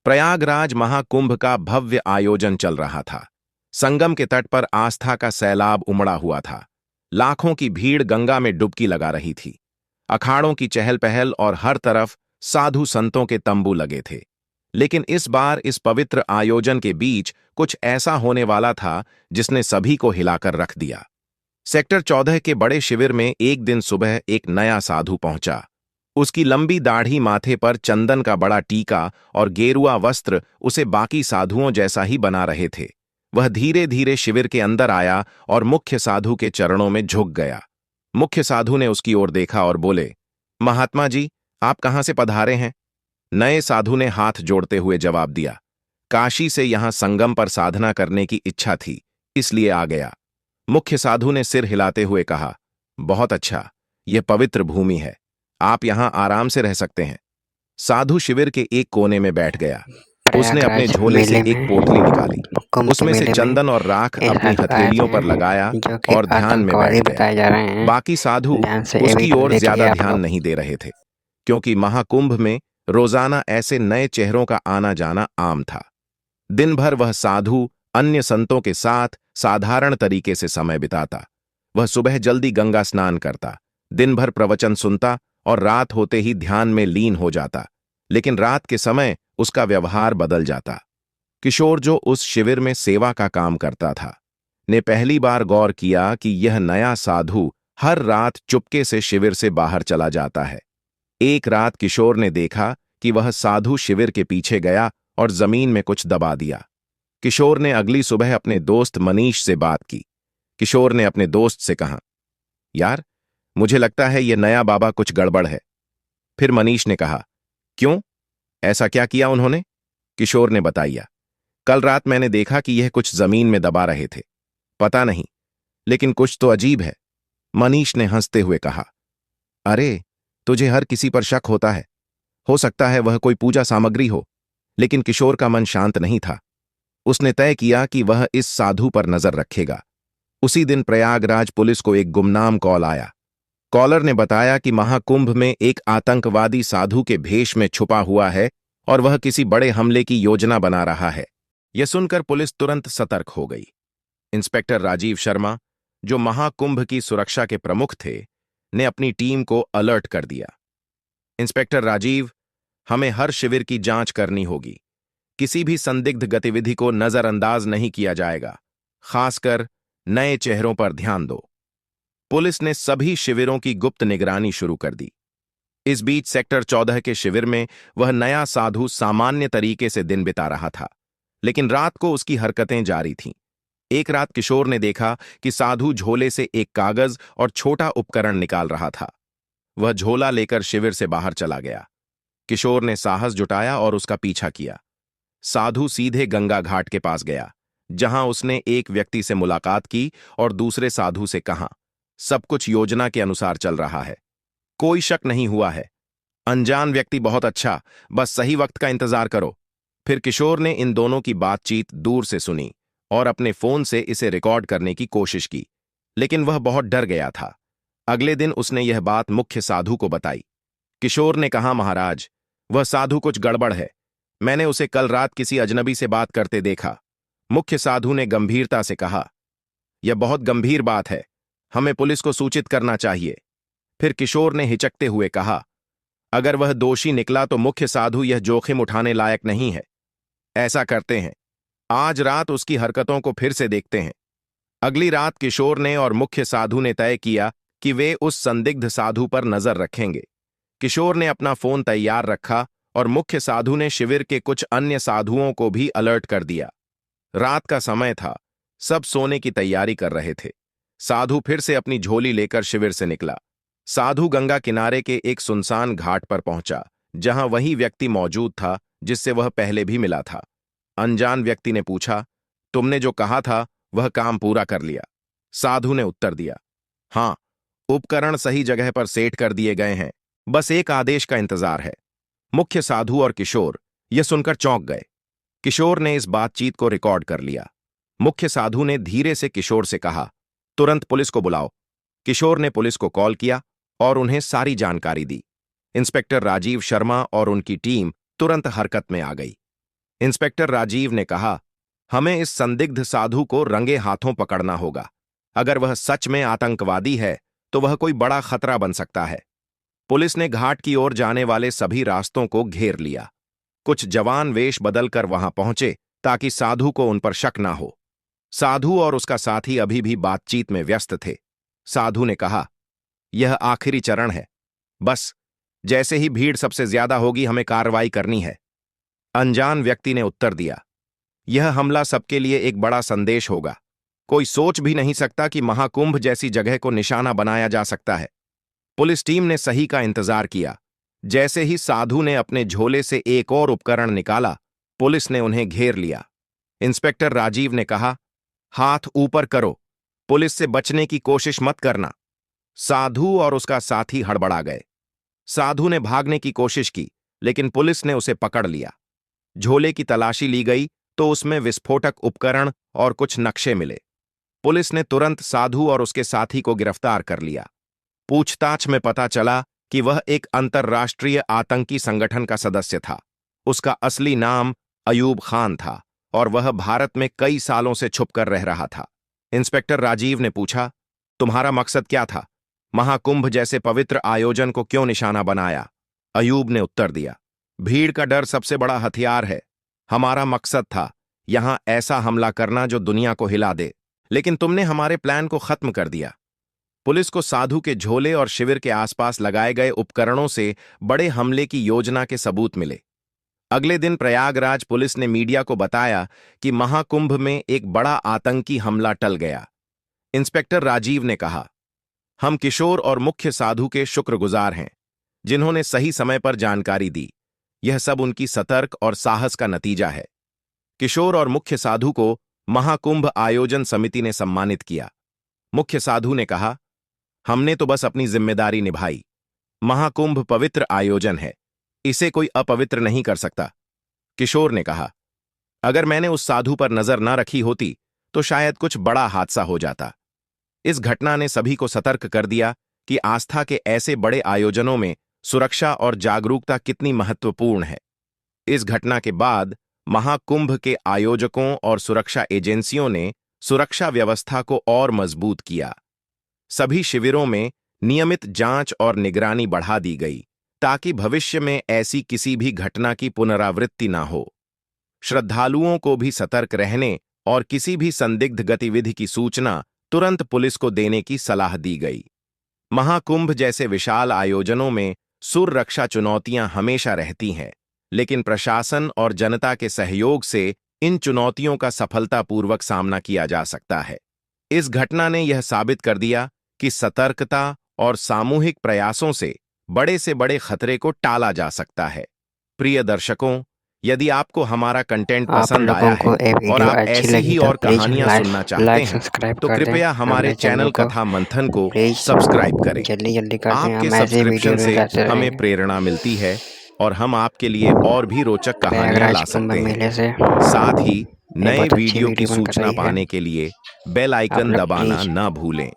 प्रयागराज महाकुंभ का भव्य आयोजन चल रहा था। संगम के तट पर आस्था का सैलाब उमड़ा हुआ था। लाखों की भीड़ गंगा में डुबकी लगा रही थी। अखाड़ों की चहल पहल और हर तरफ साधु संतों के तंबू लगे थे। लेकिन इस बार इस पवित्र आयोजन के बीच कुछ ऐसा होने वाला था जिसने सभी को हिलाकर रख दिया। सेक्टर 14 के बड़े शिविर में एक दिन सुबह एक नया साधु पहुंचा। उसकी लंबी दाढ़ी, माथे पर चंदन का बड़ा टीका और गेरुआ वस्त्र उसे बाकी साधुओं जैसा ही बना रहे थे। वह धीरे धीरे शिविर के अंदर आया और मुख्य साधु के चरणों में झुक गया। मुख्य साधु ने उसकी ओर देखा और बोले, महात्मा जी, आप कहाँ से पधारे हैं? नए साधु ने हाथ जोड़ते हुए जवाब दिया, काशी से यहां संगम पर साधना करने की इच्छा थी, इसलिए आ गया। मुख्य साधु ने सिर हिलाते हुए कहा, बहुत अच्छा, यह पवित्र भूमि है, आप यहां आराम से रह सकते हैं। साधु शिविर के एक कोने में बैठ गया। उसने अपने प्रयागराज झोले से मेले एक में पोटली निकाली, कुंभ के उसमें से मेले में चंदन और राख एक अपनी साधु आए हथेलियों थे पर लगाया जो कि और ध्यान में बैठ आतंकवादी गया। बताए जा रहे हैं। बाकी साधु ध्यान से ये उसकी वीडियो ओर देखिए ज्यादा आप ध्यान लोग। नहीं दे रहे थे, क्योंकि महाकुंभ में रोजाना ऐसे नए चेहरों का आना जाना आम था। दिन भर वह साधु अन्य संतों के साथ साधारण तरीके से समय बिताता। वह सुबह जल्दी गंगा स्नान करता, दिन भर प्रवचन सुनता और रात होते ही ध्यान में लीन हो जाता। लेकिन रात के समय उसका व्यवहार बदल जाता। किशोर, जो उस शिविर में सेवा का काम करता था, ने पहली बार गौर किया कि यह नया साधु हर रात चुपके से शिविर से बाहर चला जाता है। एक रात किशोर ने देखा कि वह साधु शिविर के पीछे गया और जमीन में कुछ दबा दिया। किशोर ने अगली सुबह अपने दोस्त मनीष से बात की। किशोर ने अपने दोस्त से कहा, यार, मुझे लगता है यह नया बाबा कुछ गड़बड़ है। फिर मनीष ने कहा, क्यों, ऐसा क्या किया उन्होंने? किशोर ने बताया, कल रात मैंने देखा कि यह कुछ जमीन में दबा रहे थे। पता नहीं, लेकिन कुछ तो अजीब है। मनीष ने हंसते हुए कहा, अरे, तुझे हर किसी पर शक होता है। हो सकता है वह कोई पूजा सामग्री हो। लेकिन किशोर का मन शांत नहीं था। उसने तय किया कि वह इस साधु पर नजर रखेगा। उसी दिन प्रयागराज पुलिस को एक गुमनाम कॉल आया। कॉलर ने बताया कि महाकुंभ में एक आतंकवादी साधु के भेष में छुपा हुआ है और वह किसी बड़े हमले की योजना बना रहा है। यह सुनकर पुलिस तुरंत सतर्क हो गई। इंस्पेक्टर राजीव शर्मा, जो महाकुंभ की सुरक्षा के प्रमुख थे, ने अपनी टीम को अलर्ट कर दिया। इंस्पेक्टर राजीव, हमें हर शिविर की जांच करनी होगी। किसी भी संदिग्ध गतिविधि को नजरअंदाज नहीं किया जाएगा। खासकर नए चेहरों पर ध्यान दो। पुलिस ने सभी शिविरों की गुप्त निगरानी शुरू कर दी। इस बीच सेक्टर 14 के शिविर में वह नया साधु सामान्य तरीके से दिन बिता रहा था, लेकिन रात को उसकी हरकतें जारी थीं। एक रात किशोर ने देखा कि साधु झोले से एक कागज और छोटा उपकरण निकाल रहा था। वह झोला लेकर शिविर से बाहर चला गया। किशोर ने साहस जुटाया और उसका पीछा किया। साधु सीधे गंगा घाट के पास गया, जहां उसने एक व्यक्ति से मुलाकात की और दूसरे साधु से कहा, सब कुछ योजना के अनुसार चल रहा है, कोई शक नहीं हुआ है। अनजान व्यक्ति बहुत अच्छा, बस सही वक्त का इंतजार करो। फिर किशोर ने इन दोनों की बातचीत दूर से सुनी और अपने फोन से इसे रिकॉर्ड करने की कोशिश की, लेकिन वह बहुत डर गया था। अगले दिन उसने यह बात मुख्य साधु को बताई। किशोर ने कहा, महाराज, वह साधु कुछ गड़बड़ है। मैंने उसे कल रात किसी अजनबी से बात करते देखा। मुख्य साधु ने गंभीरता से कहा, यह बहुत गंभीर बात है, हमें पुलिस को सूचित करना चाहिए। फिर किशोर ने हिचकते हुए कहा, अगर वह दोषी निकला तो मुख्य साधु यह जोखिम उठाने लायक नहीं है। ऐसा करते हैं, आज रात उसकी हरकतों को फिर से देखते हैं। अगली रात किशोर ने और मुख्य साधु ने तय किया कि वे उस संदिग्ध साधु पर नजर रखेंगे। किशोर ने अपना फोन तैयार रखा और मुख्य साधु ने शिविर के कुछ अन्य साधुओं को भी अलर्ट कर दिया। रात का समय था, सब सोने की तैयारी कर रहे थे। साधु फिर से अपनी झोली लेकर शिविर से निकला। साधु गंगा किनारे के एक सुनसान घाट पर पहुंचा, जहां वही व्यक्ति मौजूद था जिससे वह पहले भी मिला था। अनजान व्यक्ति ने पूछा, तुमने जो कहा था वह काम पूरा कर लिया? साधु ने उत्तर दिया, हां, उपकरण सही जगह पर सेट कर दिए गए हैं, बस एक आदेश का इंतजार है। मुख्य साधु और किशोर यह सुनकर चौंक गए। किशोर ने इस बातचीत को रिकॉर्ड कर लिया। मुख्य साधु ने धीरे से किशोर से कहा, तुरंत पुलिस को बुलाओ। किशोर ने पुलिस को कॉल किया और उन्हें सारी जानकारी दी। इंस्पेक्टर राजीव शर्मा और उनकी टीम तुरंत हरकत में आ गई। इंस्पेक्टर राजीव ने कहा, हमें इस संदिग्ध साधु को रंगे हाथों पकड़ना होगा। अगर वह सच में आतंकवादी है तो वह कोई बड़ा खतरा बन सकता है। पुलिस ने घाट की ओर जाने वाले सभी रास्तों को घेर लिया। कुछ जवान वेश बदलकर वहां पहुंचे ताकि साधु को उन पर शक ना हो। साधु और उसका साथी अभी भी बातचीत में व्यस्त थे। साधु ने कहा, यह आखिरी चरण है। बस जैसे ही भीड़ सबसे ज्यादा होगी हमें कार्रवाई करनी है। अनजान व्यक्ति ने उत्तर दिया, यह हमला सबके लिए एक बड़ा संदेश होगा। कोई सोच भी नहीं सकता कि महाकुंभ जैसी जगह को निशाना बनाया जा सकता है। पुलिस टीम ने सही का इंतजार किया। जैसे ही साधु ने अपने झोले से एक और उपकरण निकाला, पुलिस ने उन्हें घेर लिया। इंस्पेक्टर राजीव ने कहा, हाथ ऊपर करो, पुलिस से बचने की कोशिश मत करना। साधु और उसका साथी हड़बड़ा गए। साधु ने भागने की कोशिश की, लेकिन पुलिस ने उसे पकड़ लिया। झोले की तलाशी ली गई तो उसमें विस्फोटक उपकरण और कुछ नक्शे मिले। पुलिस ने तुरंत साधु और उसके साथी को गिरफ्तार कर लिया। पूछताछ में पता चला कि वह एक अंतर्राष्ट्रीय आतंकी संगठन का सदस्य था। उसका असली नाम अयूब खान था और वह भारत में कई सालों से छुपकर रह रहा था। इंस्पेक्टर राजीव ने पूछा, तुम्हारा मकसद क्या था? महाकुंभ जैसे पवित्र आयोजन को क्यों निशाना बनाया? अयूब ने उत्तर दिया, भीड़ का डर सबसे बड़ा हथियार है। हमारा मकसद था यहां ऐसा हमला करना जो दुनिया को हिला दे, लेकिन तुमने हमारे प्लान को खत्म कर दिया। पुलिस को साधु के झोले और शिविर के आसपास लगाए गए उपकरणों से बड़े हमले की योजना के सबूत मिले। अगले दिन प्रयागराज पुलिस ने मीडिया को बताया कि महाकुंभ में एक बड़ा आतंकी हमला टल गया। इंस्पेक्टर राजीव ने कहा, हम किशोर और मुख्य साधु के शुक्रगुजार हैं, जिन्होंने सही समय पर जानकारी दी। यह सब उनकी सतर्क और साहस का नतीजा है। किशोर और मुख्य साधु को महाकुंभ आयोजन समिति ने सम्मानित किया। मुख्य साधु ने कहा, हमने तो बस अपनी जिम्मेदारी निभाई। महाकुंभ पवित्र आयोजन है, इसे कोई अपवित्र नहीं कर सकता। किशोर ने कहा, अगर मैंने उस साधु पर नजर न रखी होती तो शायद कुछ बड़ा हादसा हो जाता। इस घटना ने सभी को सतर्क कर दिया कि आस्था के ऐसे बड़े आयोजनों में सुरक्षा और जागरूकता कितनी महत्वपूर्ण है। इस घटना के बाद महाकुंभ के आयोजकों और सुरक्षा एजेंसियों ने सुरक्षा व्यवस्था को और मजबूत किया। सभी शिविरों में नियमित जांच और निगरानी बढ़ा दी गई ताकि भविष्य में ऐसी किसी भी घटना की पुनरावृत्ति न हो। श्रद्धालुओं को भी सतर्क रहने और किसी भी संदिग्ध गतिविधि की सूचना तुरंत पुलिस को देने की सलाह दी गई। महाकुंभ जैसे विशाल आयोजनों में सुरक्षा चुनौतियां हमेशा रहती हैं, लेकिन प्रशासन और जनता के सहयोग से इन चुनौतियों का सफलतापूर्वक सामना किया जा सकता है। इस घटना ने यह साबित कर दिया कि सतर्कता और सामूहिक प्रयासों से बड़े खतरे को टाला जा सकता है। प्रिय दर्शकों, यदि आपको हमारा कंटेंट पसंद आया है और आप ऐसी ही और कहानियां सुनना चाहते हैं तो कृपया हमारे चैनल कथा मंथन को सब्सक्राइब करें। जल्दी कर दें, आपके हम ऐसे सब्सक्रिप्शन वीडियो से हमें प्रेरणा मिलती है और हम आपके लिए और भी रोचक कहानियां ला सकते हैं। साथ ही नए बहुत अच्छी वीडियो की वीडियो बनकर सूचना रही है। पाने के लिए बेल आप आइकन लोग दबाना प्लीज न भूलें।